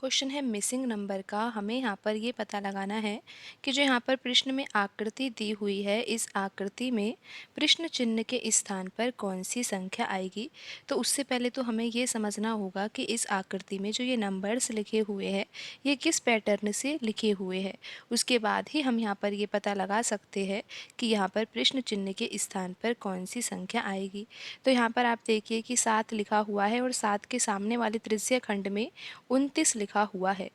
Question है missing number का। हमें यहाँ पर ये पता लगाना है कि जो यहाँ पर प्रश्न में आकृति दी हुई है, इस आकृति में प्रश्न चिन्ह के स्थान पर कौन सी संख्या आएगी। तो उससे पहले तो हमें ये समझना होगा कि इस आकृति में जो ये नंबर्स लिखे हुए हैं, ये किस पैटर्न से लिखे हुए हैं। उसके बाद ही हम यहाँ पर ये पता लगा सकते हैं कि यहाँ पर प्रश्न चिन्ह के स्थान पर कौन सी संख्या आएगी। तो यहाँ पर आप देखिए कि 7 लिखा हुआ है और 7 के सामने वाले तृतीय खंड में 29 लिखा हुआ है।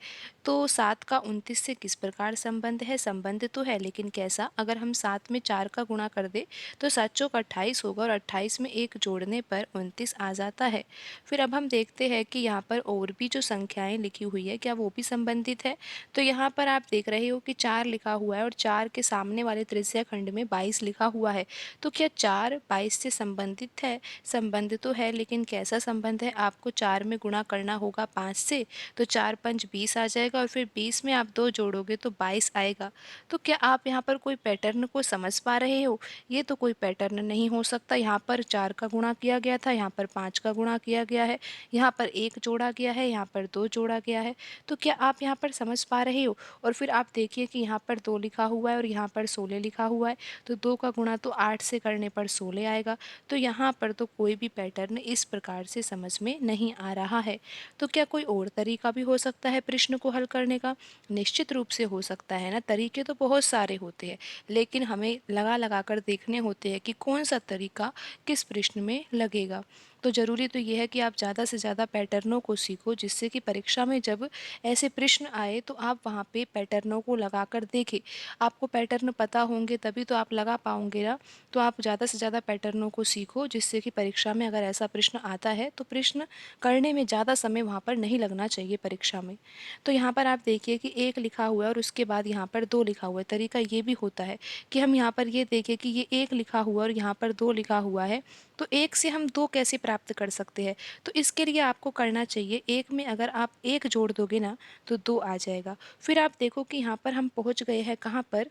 तो 7 का 29 से किस प्रकार संबंध है? संबंध तो है, लेकिन कैसा? अगर हम 7 में 4 का गुणा कर दें तो 7 चौक 28 होगा और 28 में 1 जोड़ने पर 29 आ जाता है। फिर अब हम देखते हैं कि यहाँ पर और भी जो संख्याएं लिखी हुई है, क्या वो भी संबंधित है? तो यहाँ पर आप देख रहे हो कि 4 लिखा हुआ है और 4 के सामने वाले तृतीय खंड में 22 लिखा हुआ है। तो क्या 4 22 से संबंधित है? संबंध तो है, लेकिन कैसा संबंध है? आपको 4 में गुणा करना होगा 5 से, तो 4 पंच 20 आ जाएगा और फिर 20 में आप 2 जोड़ोगे तो 22 आएगा। तो क्या आप यहाँ पर कोई पैटर्न को समझ पा रहे हो? ये तो कोई पैटर्न नहीं हो सकता। यहाँ पर 4 का गुणा किया गया था, यहाँ पर 5 का गुणा किया गया है, यहाँ पर 1 जोड़ा गया है, यहाँ पर 2 जोड़ा गया है। तो क्या आप यहाँ पर समझ पा रहे हो? और फिर आप देखिए कि यहाँ पर 2 लिखा हुआ है और यहाँ पर 16 लिखा हुआ है। तो 2 का गुणा तो 8 से करने पर 16 आएगा। तो यहाँ पर तो कोई भी पैटर्न इस प्रकार से समझ में नहीं आ रहा है। तो क्या कोई और तरीका भी हो सकता है प्रश्न को हल करने का? निश्चित रूप से हो सकता है ना। तरीके तो बहुत सारे होते हैं, लेकिन हमें लगा लगा कर देखने होते हैं कि कौन सा तरीका किस प्रश्न में लगेगा। तो ज़रूरी तो ये है कि आप ज़्यादा से ज़्यादा पैटर्नों को सीखो, जिससे कि परीक्षा में जब ऐसे प्रश्न आए तो आप वहाँ पे पैटर्नों को लगा कर देखें। आपको पैटर्न पता होंगे तभी तो आप लगा पाओगे ना। तो आप ज़्यादा से ज़्यादा पैटर्नों को सीखो, जिससे कि परीक्षा में अगर ऐसा प्रश्न आता है तो प्रश्न करने में ज़्यादा समय वहाँ पर नहीं लगना चाहिए परीक्षा में। तो यहाँ पर आप देखिए कि 1 लिखा हुआ है और उसके बाद यहाँ पर 2 लिखा हुआ है। तरीका ये भी होता है कि हम यहाँ पर ये देखें कि ये 1 लिखा हुआ है और यहाँ पर 2 लिखा हुआ है, तो 1 से हम 2 कैसे प्राप्त कर सकते हैं? तो इसके लिए आपको करना चाहिए, 1 में अगर आप 1 जोड़ दोगे ना तो 2 आ जाएगा। फिर आप देखो कि यहाँ पर हम पहुँच गए हैं कहाँ पर?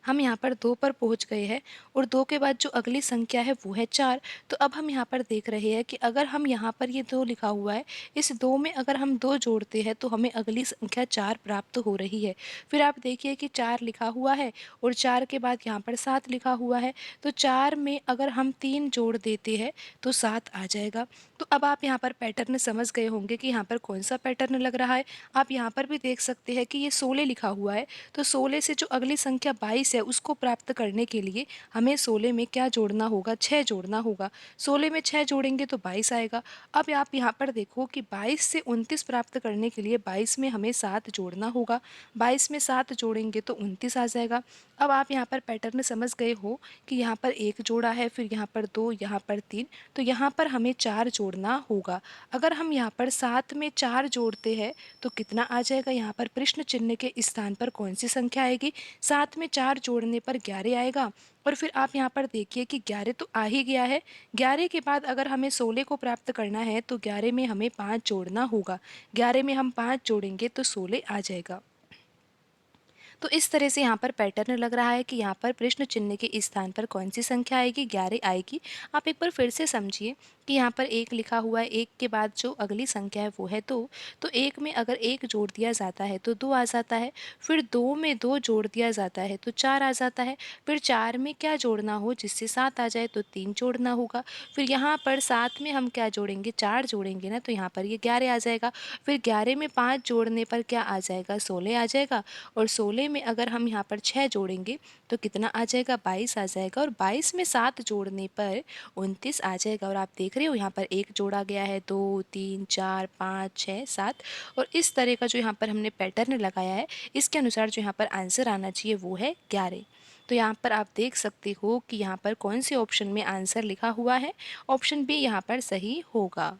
हम यहाँ पर 2 पर पहुँच गए हैं और 2 के बाद जो अगली संख्या है वो है 4। तो अब हम यहाँ पर देख रहे हैं कि अगर हम यहाँ पर ये 2 लिखा हुआ है, इस 2 में अगर हम 2 जोड़ते हैं तो हमें अगली संख्या 4 प्राप्त हो रही है। फिर आप देखिए कि 4 लिखा हुआ है और 4 के बाद यहाँ पर 7 लिखा हुआ है, तो 4 में अगर हम 3 जोड़ देते हैं तो 7 आ जाएगा। तो अब आप यहाँ पर पैटर्न समझ गए होंगे कि यहाँ पर कौन-सा पैटर्न लग रहा है। आप यहाँ पर भी देख सकते हैं कि ये 16 लिखा हुआ है, तो 16 से जो अगली संख्या 22 है उसको प्राप्त करने के लिए हमें 16 में क्या जोड़ना होगा? 6 जोड़ना होगा। 16 में 6 जोड़ेंगे तो 22 आएगा। अब आप यहाँ पर देखो कि 22 से 29 प्राप्त करने के लिए 22 में हमें 7 जोड़ना होगा। 22 में 7 जोड़ेंगे तो 29 आ जाएगा। अब आप यहाँ पर पैटर्न समझ गए हो कि यहाँ पर 1 जोड़ा है, फिर यहाँ पर 2, यहाँ पर 3, तो यहाँ पर हमें 4 जोड़ना होगा। अगर हम यहाँ पर 7 में 4 जोड़ते हैं तो कितना आ जाएगा? यहाँ पर प्रश्न चिन्ह के स्थान पर कौन सी संख्या आएगी? 7 में 4 जोड़ने पर 11 आएगा। और फिर आप यहाँ पर देखिए कि 11 तो आ ही गया है। 11 के बाद अगर हमें 16 को प्राप्त करना है तो 11 में हमें 5 जोड़ना होगा। 11 में हम 5 जोड़ेंगे तो 16 आ जाएगा। तो इस तरह से यहाँ पर पैटर्न लग रहा है कि यहाँ पर प्रश्न चिन्ह के स्थान पर कौन सी संख्या आएगी? 11 आएगी। आप एक बार फिर से समझिए कि यहाँ पर 1 लिखा हुआ है, 1 के बाद जो अगली संख्या है वो है 2। तो 1 में अगर 1 जोड़ दिया जाता है तो 2 आ जाता है। फिर 2 में 2 जोड़ दिया जाता है तो 4 आ जाता है। फिर 4 में क्या जोड़ना हो जिससे 7 आ जाए? तो 3 जोड़ना होगा। फिर यहाँ पर 7 में हम क्या जोड़ेंगे? 4 जोड़ेंगे ना, तो यहाँ पर ये 11 आ जाएगा। फिर 11 में 5 जोड़ने पर क्या आ जाएगा? 16 आ जाएगा। और 16 में अगर हम यहाँ पर 6 जोड़ेंगे तो कितना आ जाएगा? 22 आ जाएगा। और 22 में 7 जोड़ने पर 29 आ जाएगा। और आप देख रहे हो यहाँ पर 1 जोड़ा गया है, 2, 3, 4, 5, 6, 7, और इस तरह का जो यहाँ पर हमने पैटर्न लगाया है, इसके अनुसार जो यहाँ पर आंसर आना चाहिए वो है 11। तो यहाँ पर आप देख सकते हो कि यहाँ पर कौन से ऑप्शन में आंसर लिखा हुआ है। ऑप्शन बी यहाँ पर सही होगा।